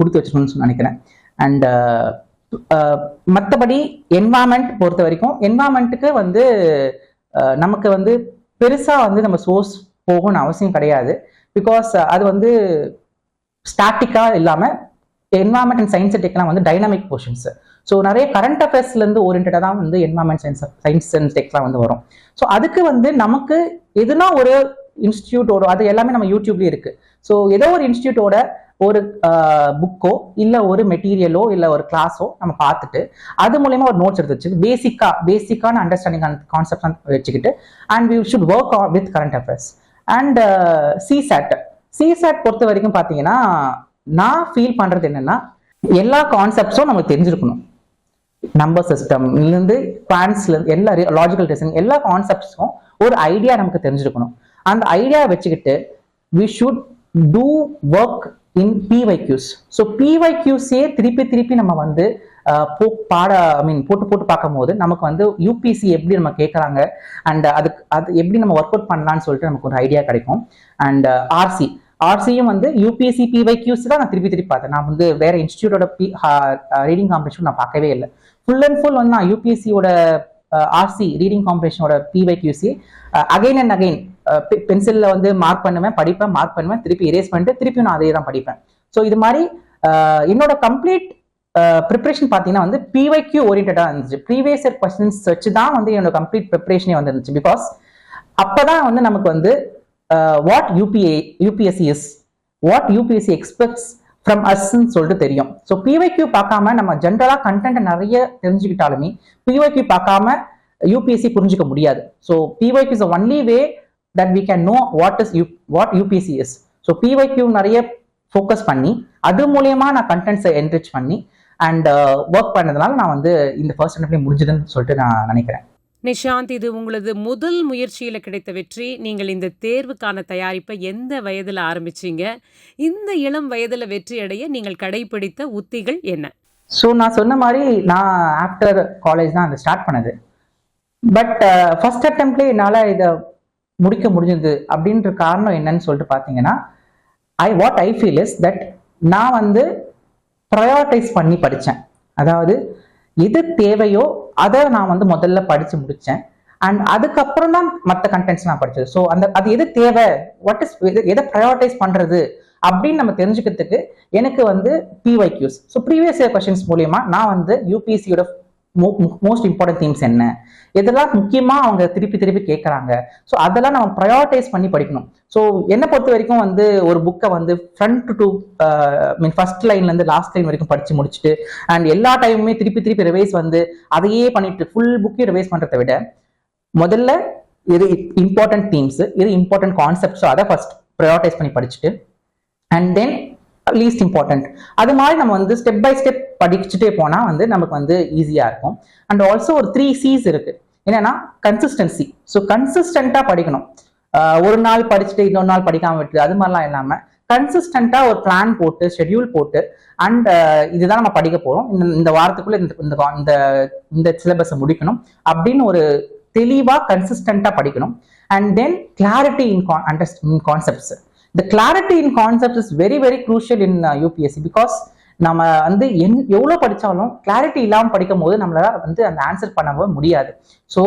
கொடுத்து வச்சிருக்கணும்னு நினைக்கிறேன். அண்ட் மற்றபடி என்வாயன்மெண்ட் பொறுத்த வரைக்கும் என்வாயன்மெண்ட்டுக்கு வந்து நமக்கு வந்து பெருசா வந்து நம்ம சோர்ஸ் போகணும்னு அவசியம் கிடையாது. பிகாஸ் அது வந்து ஸ்டாட்டிக்கா இல்லாம என்வாயன்மெண்ட் அண்ட் சயின்ஸ் டெக்லாம் வந்து டைனாமிக் போர்ஷன்ஸ். ஸோ நிறைய கரண்ட் அஃபேர்ஸ்ல இருந்து ஓரியன்டா தான் வந்து என்வாயன்மெண்ட் சயின்ஸ் அண்ட் டெக்லாம் வந்து வரும். ஸோ அதுக்கு வந்து நமக்கு எதுனா ஒரு இன்ஸ்டியூட்டோட அது எல்லாமே நம்ம யூடியூப்லயே இருக்கு. ஸோ ஏதோ ஒரு இன்ஸ்டியூட்டோட ஒரு புக்கோ இல்ல ஒரு மெட்டீரியலோ இல்ல ஒரு கிளாஸோ நம்ம பார்த்துட்டு அது மூலயமா ஒரு நோட்ஸ் எடுத்து வச்சு பேசிக்கான அண்டர்ஸ்டாண்டிங் கான்செப்ட் வச்சுக்கிட்டு and we should work with current affairs. And CSAT பொறுத்த வரைக்கும் பாத்தீங்கன்னா நான் ஃபீல் பண்றது என்னன்னா எல்லா கான்செப்ட்ஸும் நமக்கு தெரிஞ்சிருக்கணும். நம்பர் சிஸ்டம்ல இருந்து குவான்ட்ஸ்ல இருந்து எல்லா லாஜிக்கல் ரீசனிங் எல்லா கான்செப்ட்ஸும் ஒரு ஐடியா நமக்கு தெரிஞ்சிருக்கணும். அந்த ஐடியா வச்சுக்கிட்டு we should do work in PYQs. So PYQஸே திருப்பி நம்ம வந்து போட்டு பார்க்கும் போது நமக்கு வந்து யூபிஎஸ்சி எப்படி நம்ம கேட்கறாங்க அண்ட் அது எப்படி நம்ம ஒர்க் அவுட் பண்ணலாம்னு சொல்லிட்டு நமக்கு ஒரு ஐடியா கிடைக்கும். அண்ட் ஆர்சியும் வந்து யூபிஎஸ்சி PYQs தான் நான் திருப்பி பார்த்தேன். நான் வந்து வேற இன்ஸ்டியூட்டோட ரீடிங் காம்படிஷன் நான் பார்க்கவே இல்லை. ஃபுல் அண்ட் ஃபுல் வந்து நான் யூபிஎஸ்சியோட ஆர்சி ரீடிங் காம்படிஷனோட PYQs அகைன் அண்ட் அகைன் பென்சில்ல வந்து மார்க் பண்ணுவேன், படிப்பேன், மார்க் பண்ணுவேன், திருப்பி இரேஸ் பண்ணிட்டு திருப்பி நான் அதே தான் படிப்பேன். ஸோ இது மாதிரி என்னோட கம்ப்ளீட் ப்ரிப்பரேஷன் பார்த்தீங்கன்னா வந்து PYQ ஓரியன்டா இருந்துச்சு. ப்ரீவியஸ் இயர் கொஸ்டின்ஸ் வச்சு தான் வந்து என்னோட கம்ப்ளீட் ப்ரிப்பரேஷனே வந்து இருந்துச்சு. பிகாஸ் அப்பதான் வந்து நமக்கு வந்து what UPSC is, what UPSC expects from அஸ்ன்னு சொல்லிட்டு தெரியும். ஸோ PYQ பார்க்காம நம்ம ஜென்ரலா கண்டென்ட் நிறைய தெரிஞ்சுக்கிட்டாலுமே PYQ பார்க்காம UPSC புரிஞ்சுக்க முடியாது. So PYQ is only way that we can know what UPSC is. So PYQ நிறைய ஃபோக்கஸ் பண்ணி அது மூலியமா நான் கண்டென்ட்ஸை என்ரிச் பண்ணி அண்ட் ஒர்க் பண்ணதுனால நான் வந்து இந்த ஃபர்ஸ்ட் அட்டெம்ப்ட்லேயே முடிஞ்சதுன்னு சொல்லிட்டு நான் நினைக்கிறேன். நிஷாந்த், இது உங்களது முதல் முயற்சியில கிடைத்த வெற்றி. நீங்கள் இந்த தேர்வுக்கான தயாரிப்பை எந்த வயதுல ஆரம்பிச்சீங்க? இந்த இளம் வயதுல வெற்றி அடைய நீங்கள் கடைபிடித்த உத்திகள் என்ன? ஸோ நான் சொன்ன மாதிரி நான் ஆஃப்டர் காலேஜ் தான் அதை ஸ்டார்ட் பண்ணது. பட் ஃபர்ஸ்ட் அட்டெம்ப்ட்லேயே என்னால் இதை முடிக்க முடிஞ்சது அப்படின்ற காரணம் என்னன்னு சொல்லிட்டு பார்த்தீங்கன்னா, what I feel is that நான் வந்து ப்ரையாரிட்டைஸ் பண்ணி படித்தேன். அதாவது எது தேவையோ அதை நான் வந்து முதல்ல படித்து முடித்தேன். அண்ட் அதுக்கப்புறம் தான் மற்ற கண்டென்ட்ஸ் நான் படித்தது. ஸோ அது எது தேவை, வாட் இஸ் எதை ப்ரையாரிட்டைஸ் பண்ணுறது அப்படின்னு நம்ம தெரிஞ்சுக்கிறதுக்கு எனக்கு வந்து பிஒய்க்யூஸ், ஸோ ப்ரீவியஸ் இயர் கொஸ்டின்ஸ் மூலியமா நான் வந்து யூபிஎஸ்சியோட மோஸ்ட் இம்பார்ட்டன்ட் தீம்ஸ் என்ன, இதெல்லாம் முக்கியமாக அவங்க திருப்பி திருப்பி கேட்குறாங்க. ஸோ அதெல்லாம் நம்ம ப்ரையாரிட்டைஸ் பண்ணி படிக்கணும். ஸோ என்னை பொறுத்த வரைக்கும் வந்து ஒரு புக்கை வந்து ஃப்ரண்ட் டு ஃபர்ஸ்ட் லைன்லேருந்து லாஸ்ட் லைன் வரைக்கும் படித்து முடிச்சுட்டு அண்ட் எல்லா டைமுமே திருப்பி திருப்பி ரிவைஸ் வந்து அதையே பண்ணிட்டு ஃபுல் புக்கையும் ரிவைஸ் பண்ணுறதை விட முதல்ல இது இம்பார்ட்டன்ட் தீம்ஸ், இது இம்பார்ட்டன்ட் கான்செப்ட்ஸோ அதை ஃபர்ஸ்ட் ப்ரையாரிட்டைஸ் பண்ணி படிச்சுட்டு அண்ட் தென் லீஸ்ட் இம்பார்ட்டன்ட் அது மாதிரி நம்ம வந்து ஸ்டெப் பை ஸ்டெப் படிச்சுட்டே போனால் வந்து நமக்கு வந்து ஈஸியாக இருக்கும். அண்ட் ஆல்சோ ஒரு 3 C's இருக்கு. என்னன்னா கன்சிஸ்டன்சி. ஸோ கன்சிஸ்டண்டா படிக்கணும். ஒரு நாள் படிச்சுட்டு இன்னொரு நாள் படிக்காம விட்டு அது மாதிரிலாம் இல்லாமல் கன்சிஸ்டண்டா ஒரு பிளான் போட்டு ஷெட்யூல் போட்டு அண்ட் இதுதான் நம்ம படிக்க போறோம், இந்த வாரத்துக்குள்ள இந்த இந்த சிலபஸை முடிக்கணும் அப்படின்னு ஒரு தெளிவா கன்சிஸ்டண்டா படிக்கணும். And then clarity in concepts. The clarity in concepts is very very crucial in UPSC because நம்ம வந்து எவ்வளோ படித்தாலும் கிளாரிட்டி இல்லாமல் படிக்கும் போது நம்மளால வந்து அந்த ஆன்சர் பண்ண முடியாது. ஸோ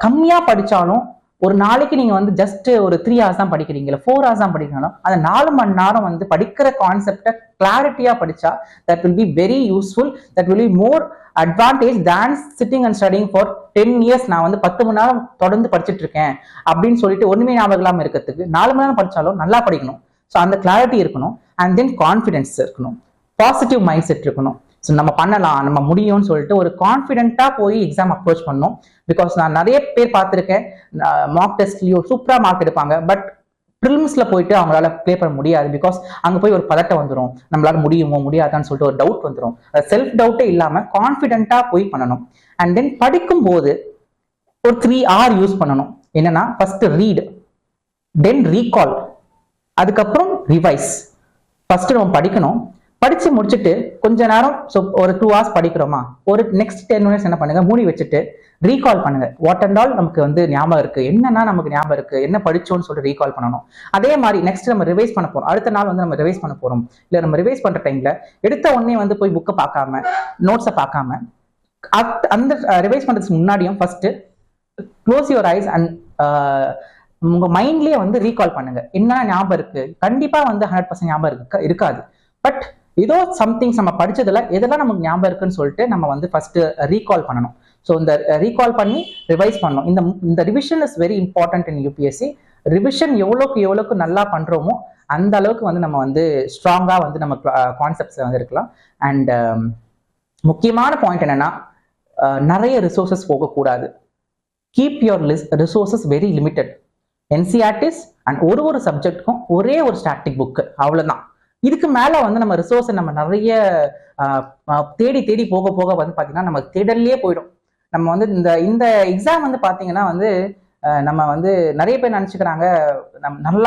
கம்மியாக படித்தாலும் ஒரு நாளைக்கு நீங்கள் வந்து ஜஸ்ட் ஒரு 3 hours தான் படிக்கிறீங்களா, 4 hours தான் படிக்கணும், அந்த 4 மணி நேரம் வந்து படிக்கிற கான்செப்டை கிளாரிட்டியாக படித்தா that will be very useful, that will be more advantage than sitting and studying for 10 years. நான் வந்து 10 மணி நேரம் தொடர்ந்து படிச்சுட்டு இருக்கேன் அப்படின்னு சொல்லிட்டு ஒண்ணுமே ஞாபகம் இல்லாமல் இருக்கிறதுக்கு 4 மணி நேரம் படிச்சாலும் நல்லா படிக்கணும். ஸோ அந்த கிளாரிட்டி இருக்கணும். அண்ட் தென் கான்ஃபிடென்ஸ் இருக்கணும், பாசிட்டிவ் மைண்ட் செட் இருக்கணும். ஸோ நம்ம பண்ணலாம், நம்ம முடியும்னு சொல்லிட்டு ஒரு கான்ஃபிடென்ட்டா போய் எக்ஸாம் அப்ரோச் பண்ணணும். பிகாஸ் நான் நிறைய பேர் பார்த்துருக்கேன், மார்க் டெஸ்ட்லயும் சூப்பரா மார்க் எடுப்பாங்க, பட் ப்ரிலிம்ஸ்ல போயிட்டு அவங்களால ப்ளே பண்ண முடியாது. பிகாஸ் அங்கே போய் ஒரு பதட்டம் வந்துடும், நம்மளால முடியுமோ முடியாதான்னு சொல்லிட்டு ஒரு டவுட் வந்துடும். செல்ஃப் டவுட்டே இல்லாமல் கான்ஃபிடென்ட்டா போய் பண்ணணும். அண்ட் தென் படிக்கும் போது ஒரு 3 hour யூஸ் பண்ணணும். என்னன்னா ஃபர்ஸ்ட் ரீட், தென் ரீகால், அதுக்கப்புறம் ரிவைஸ். ஃபர்ஸ்ட் நம்ம படிக்கணும், படிச்சு முடிச்சுட்டு கொஞ்ச நேரம் ஒரு 2 hours படிக்கிறோமா, ஒரு நெக்ஸ்ட் 10 minutes என்ன பண்ணுங்க, மூடி வச்சுட்டு ரீகால் பண்ணுங்க. வாட் அண்ட் ஆல் நமக்கு வந்து ஞாபகம் இருக்கு, என்னன்னா நமக்கு ஞாபகம் இருக்கு, என்ன படிச்சோன்னு சொல்லிட்டு ரீகால் பண்ணணும். அதே மாதிரி நெக்ஸ்ட் நம்ம ரிவைஸ் பண்ண போறோம், அடுத்த நாள் வந்து நம்ம ரிவைஸ் பண்ண போறோம். இல்ல நம்ம ரிவைஸ் பண்ற டைம்ல எடுத்த உடனே வந்து போய் புக்கை பார்க்காம நோட்ஸை பார்க்காம அந்த ரிவைஸ் பண்றதுக்கு முன்னாடியும் first close your eyes and உங்க மைண்ட்லயே வந்து ரீகால் பண்ணுங்க, என்ன ஞாபகம் இருக்கு. கண்டிப்பா வந்து 100% ஞாபகம் இருக்காது, பட் ஏதோ சம்திங்ஸ் நம்ம படிச்சதுல எதெல்லாம் நமக்கு ஞாபகம் இருக்குன்னு சொல்லிட்டு நம்ம வந்து ஃபர்ஸ்ட் ரீகால் பண்ணணும். ஸோ இந்த ரீகால் பண்ணி ரிவைஸ் பண்ணணும். இந்த revision is very important in UPSC. Revision எவ்வளோக்கு நல்லா பண்றோமோ அந்த அளவுக்கு வந்து நம்ம வந்து ஸ்ட்ராங்கா வந்து நம்ம கான்செப்ட்ஸ் வந்து இருக்கலாம். அண்ட் முக்கியமான பாயிண்ட் என்னன்னா, நிறைய ரிசோர்சஸ் போகக்கூடாது. Keep your resources very limited. NCERTs and ஒரு சப்ஜெக்ட்டுக்கும் ஒரே ஒரு ஸ்டாட்டிக் புக்கு, அவ்வளவுதான். இதுக்கு மேல வந்து நம்ம ரிசோர்ஸை நம்ம நிறைய தேடி போக வந்து பாத்தீங்கன்னா நம்ம தேடல்லே போயிடும். நம்ம வந்து இந்த எக்ஸாம் வந்து பாத்தீங்கன்னா வந்து நம்ம வந்து நிறைய பேர் நினைச்சுக்கிறாங்க நம்ம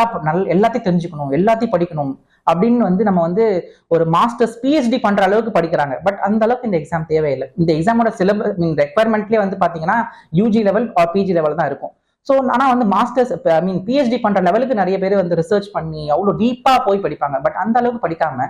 எல்லாத்தையும் தெரிஞ்சுக்கணும், எல்லாத்தையும் படிக்கணும் அப்படின்னு வந்து நம்ம வந்து ஒரு மாஸ்டர்ஸ் பிஹெச்டி பண்ற அளவுக்கு படிக்கிறாங்க. பட் அந்த அளவுக்கு இந்த எக்ஸாம் தேவையில்லை. இந்த எக்ஸாமோட சிலபஸ் ரெக்யர்மெண்ட்லேயே வந்து பாத்தீங்கன்னா UG level or PG level தான் இருக்கும். ஸோ ஆனால் வந்து மாஸ்டர்ஸ் பிஹெச்டி பண்ற லெவலுக்கு நிறைய பேர் வந்து ரிசர்ச் பண்ணி அவ்வளோ டீப்பா போய் படிப்பாங்க. பட் அந்த அளவுக்கு படிக்காம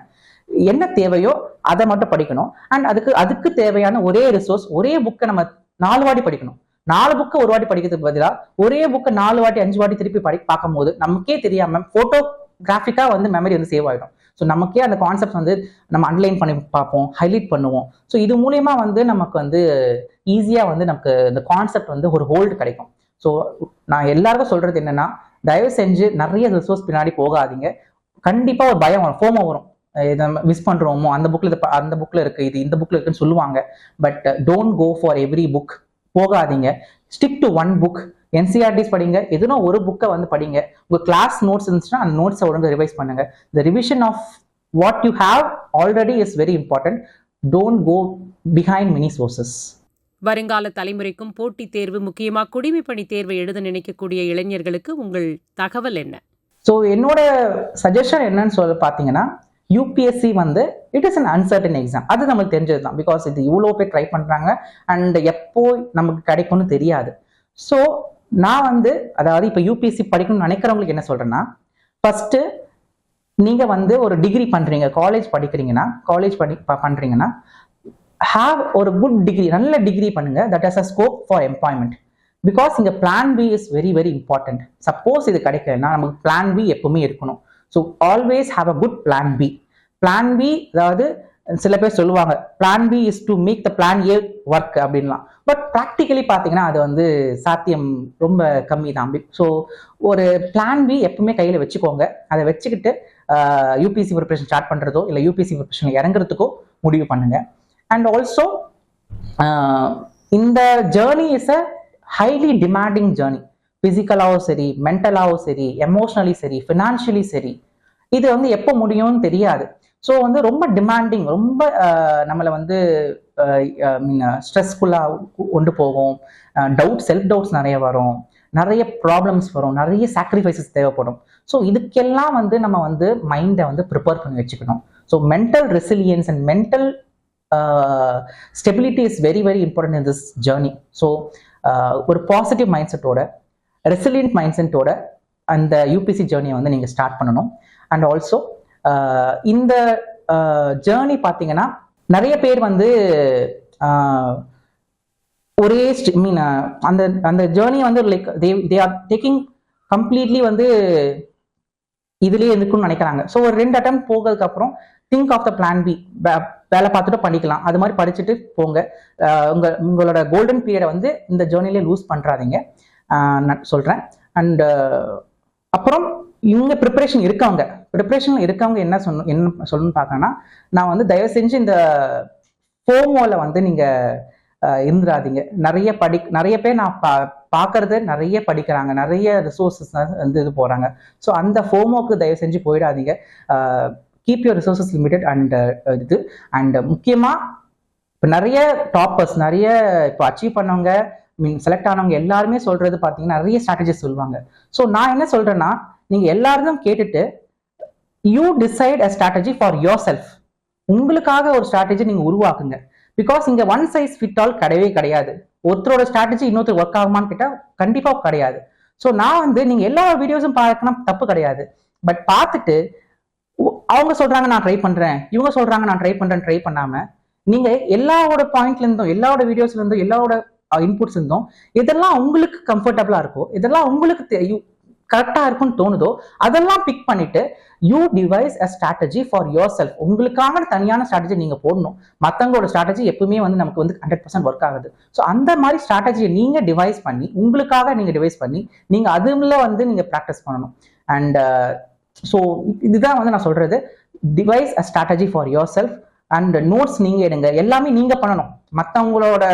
என்ன தேவையோ அதை மட்டும் படிக்கணும். அண்ட் அதுக்கு தேவையான ஒரே ரிசோர்ஸ், ஒரே புக்கை நம்ம 4 வாட்டி படிக்கணும். 4 புக்கை ஒரு வாட்டி படிக்கிறதுக்கு பதிலாக ஒரே புக்கை 4 வாட்டி 5 வாட்டி திருப்பி பார்க்கும் போது நமக்கே தெரியாம போட்டோகிராஃபிக்கா வந்து மெமரி வந்து சேவ் ஆகிடும். ஸோ நமக்கே அந்த கான்செப்ட் வந்து நம்ம அண்டர்லைன் பண்ணி பார்ப்போம், ஹைலைட் பண்ணுவோம். ஸோ இது மூலியமா வந்து நமக்கு வந்து ஈஸியா வந்து நமக்கு இந்த கான்செப்ட் வந்து ஒரு ஹோல்டு கிடைக்கும். ஸோ நான் எல்லாருக்கும் சொல்றது என்னன்னா, தயவு செஞ்சு நிறைய ரிசோர்ஸ் பின்னாடி போகாதீங்க. கண்டிப்பா ஒரு பயம் வரும், ஃபோமோ வரும், மிஸ் பண்றோமோ, அந்த புக்ல இருக்கு, இது இந்த புக்ல இருக்குன்னு சொல்லுவாங்க. But don't go for every book. போகாதீங்க. Stick to one book. NCERTs படிங்க, எதுனா ஒரு புக்கை வந்து படிங்க. உங்க கிளாஸ் நோட்ஸ் இருந்துச்சுன்னா அந்த நோட்ஸை ஒழுங்கு ரிவைஸ் பண்ணுங்க. The revision of what you have already is very important. Don't go behind many sources. வருங்கால தலைமுறைக்கும் போட்டித் தேர்வு, முக்கியமா குடிமைப்பணி தேர்வை எழுத நினைக்கக்கூடிய இளைஞர்களுக்கு உங்கள் தகவல் என்ன? ஸோ என்னோட சஜஷன் என்னன்னு சொல்ல பார்த்தீங்கன்னா, யூபிஎஸ்சி வந்து it is an uncertain exam. அது நமக்கு தெரிஞ்சது தான். பிகாஸ் இது இவ்வளோ பேர் ட்ரை பண்ணுறாங்க அண்ட் எப்போ நமக்கு கிடைக்கும்னு தெரியாது. ஸோ நான் வந்து அதாவது இப்போ யூபிஎஸ்சி படிக்கணும்னு நினைக்கிறவங்களுக்கு என்ன சொல்கிறேன்னா, ஃபஸ்ட்டு நீங்கள் வந்து ஒரு டிகிரி பண்ணுறீங்க, காலேஜ் படிக்கிறீங்கன்னா, பண்ணுறீங்கன்னா ஹாவ் ஒரு குட் டிகிரி, நல்ல டிகிரி பண்ணுங்க, that has a scope for employment. Because இங்கே plan B is very very important. Suppose இது கிடைக்கலன்னா நமக்கு பிளான் பி எப்பவுமே இருக்கணும். So always have a good plan B. Plan B அதாவது சில பேர் சொல்லுவாங்க plan B is to make the plan A work அப்படின்லாம். பட் ப்ராக்டிக்கலி பார்த்தீங்கன்னா அது வந்து சாத்தியம் ரொம்ப கம்மி தான். ஸோ ஒரு பிளான் பி எப்பவுமே கையில் வச்சுக்கோங்க. அதை வச்சுக்கிட்டு யூபிஎஸ்சி ப்ரிப்பரேஷன் ஸ்டார்ட் பண்ணுறதோ இல்லை யூபிஎஸ்சி ப்ரிப்பரேஷன் இறங்குறதுக்கோ முடிவு பண்ணுங்க. அண்ட் ஆல்சோ இந்த journey is a highly demanding journey. ஃபிசிக்கலாகவும் சரி, மென்டலாகவும் சரி, எமோஷ்னலி சரி, ஃபினான்ஷியலி சரி. இது வந்து எப்போ முடியும்னு தெரியாது. ஸோ வந்து ரொம்ப டிமாண்டிங், ரொம்ப நம்மளை வந்து ஸ்ட்ரெஸ்ஃபுல்லாக கொண்டு போகும். செல்ஃப் டவுட்ஸ் நிறைய வரும், நிறைய ப்ராப்ளம்ஸ் வரும், நிறைய சாக்ரிஃபைசஸ் தேவைப்படும். ஸோ இதுக்கெல்லாம் வந்து நம்ம வந்து மைண்டை வந்து ப்ரிப்பேர் பண்ணி வச்சுக்கணும். So mental resilience and mental stability is very very important in this journey. So ஒரு பாசிட்டிவ் மைண்ட் செட்டோட, ரெசிலியன்ட் மைண்ட் செட்டோட அந்த யூபிசி ஜேர்னியை வந்து நீங்கள் ஸ்டார்ட் பண்ணணும். அண்ட் ஆல்சோ இந்த ஜேர்னி பார்த்தீங்கன்னா நிறைய பேர் வந்து ஒரே அந்த அந்த ஜேர்னி வந்து like they are taking completely வந்து இதுலேயே இருக்குன்னு நினைக்கிறாங்க. ஸோ ஒரு 2 அட்டம் போகிறதுக்கு அப்புறம் think of the plan B. வேலை பார்த்துட்டு பண்ணிக்கலாம், அது மாதிரி படிச்சுட்டு போங்க. உங்களோட கோல்டன் பீரியடை வந்து இந்த ஜேர்னிலே லூஸ் பண்ணுறாதீங்க நான் சொல்கிறேன். அண்ட் அப்புறம் இவங்க ப்ரிப்பரேஷனில் இருக்கவங்க என்ன சொல்லணும்னு பார்க்கணும்னா, நான் வந்து தயவு செஞ்சு இந்த ஃபோமோவில் வந்து நீங்கள் இருந்துடாதீங்க. நிறைய பேர் நான் பார்க்கறது நிறைய படிக்கிறாங்க, நிறைய ரிசோர்ஸஸ் வந்து இது போகிறாங்க. ஸோ அந்த ஃபோமோக்கு தயவு செஞ்சு போயிடாதீங்க. Keep your resources limited. And முக்கியமாக இப்போ நிறைய டாப்பர்ஸ், நிறைய இப்போ அச்சீவ் பண்ணவங்க, செலக்ட் ஆனவங்க எல்லாருமே சொல்றது பார்த்தீங்கன்னா நிறைய ஸ்ட்ராட்டஜிஸ் சொல்லுவாங்க. ஸோ நான் என்ன சொல்றேன்னா, நீங்கள் எல்லாரும் கேட்டுட்டு you decide a strategy for your self. உங்களுக்காக ஒரு ஸ்ட்ராட்டஜி நீங்கள் உருவாக்குங்க. பிகாஸ் இங்கே ஒன் சைஸ் ஃபிட் ஆல் கிடையாது. ஒருத்தரோட ஸ்ட்ராட்டஜி இன்னொருத்தர் ஒர்க் ஆகுமான்னு கேட்டால் கண்டிப்பாக கிடையாது. ஸோ நான் வந்து நீங்கள் எல்லா வீடியோஸும் பார்க்கணும், தப்பு கிடையாது. பட் பார்த்துட்டு அவங்க சொல்றாங்க நான் ட்ரை பண்றேன், இவங்க சொல்றாங்க நான் ட்ரை பண்ணாம நீங்க எல்லாரோட பாயிண்ட்ல இருந்தும், எல்லாரோட வீடியோஸ்ல இருந்தும், எல்லாரோட இன்புட்ஸ் இருந்தும் இதெல்லாம் உங்களுக்கு கம்ஃபர்டபுளா இருக்கோ, இதெல்லாம் உங்களுக்கு கரெக்டா இருக்கும்னு தோணுதோ அதெல்லாம் பிக் பண்ணிட்டு you device a strategy for your self. உங்களுக்கான தனியான ஸ்ட்ராட்டஜி நீங்க போடணும். மற்றவங்களோட ஸ்ட்ராட்டஜி எப்பவுமே வந்து நமக்கு வந்து 100% ஒர்க் ஆகுது. ஸோ அந்த மாதிரி ஸ்ட்ராட்டஜியை நீங்க டிவைஸ் பண்ணி, உங்களுக்காக நீங்க டிவைஸ் பண்ணி நீங்க அதுல வந்து நீங்க ப்ராக்டிஸ் பண்ணணும். அண்ட் ஸோ இதுதான் வந்து நான் சொல்றது, device a strategy for your self. And notes நீங்க எடுங்க, எல்லாமே நீங்க பண்ணணும். மற்றவங்களோட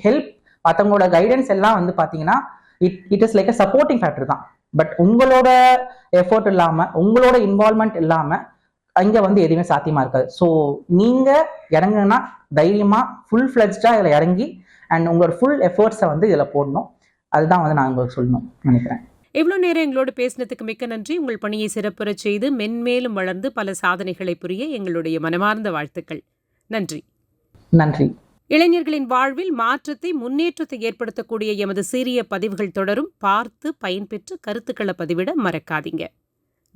ஹெல்ப், மற்றவங்களோட கைடன்ஸ் எல்லாம் வந்து பாத்தீங்கன்னா it is like a supporting factor தான். பட் உங்களோட எஃபோர்ட் இல்லாம, உங்களோட இன்வால்மெண்ட் இல்லாம அங்க வந்து எதுவுமே சாத்தியமா இருக்காது. ஸோ நீங்க இறங்குனா தைரியமா ஃபுல் ஃபிளெஜ்டா இதுல இறங்கி அண்ட் உங்களோட ஃபுல் எஃபோர்ட்ஸை வந்து இதுல போடணும். அதுதான் வந்து நான் உங்களுக்கு சொல்லணும் நினைக்கிறேன். இவ்வளோ நேரம் எங்களோடு பேசினதுக்கு மிக்க நன்றி. உங்கள் பணியை சிறப்புறச் செய்து மென்மேலும் வளர்ந்து பல சாதனைகளை புரிய எங்களுடைய மனமார்ந்த வாழ்த்துக்கள். நன்றி. நன்றி. இளைஞர்களின் வாழ்வில் மாற்றத்தை, முன்னேற்றத்தை ஏற்படுத்தக்கூடிய எமது சீரிய பதிவுகள் தொடரும். பார்த்து பயன்பெற்று கருத்துக்களை பதிவிட மறக்காதீங்க.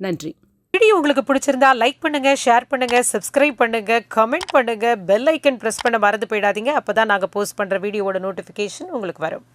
நன்றி. வீடியோ உங்களுக்கு பிடிச்சிருந்தா லைக் பண்ணுங்க, ஷேர் பண்ணுங்க, சப்ஸ்கிரைப் பண்ணுங்க, கமெண்ட் பண்ணுங்க, பெல் ஐக்கன் பிரஸ் பண்ண மறந்து போயிடாதீங்க. அப்பதான் நாங்கள் போஸ்ட் பண்ற வீடியோவோட நோட்டிஃபிகேஷன் உங்களுக்கு வரும்.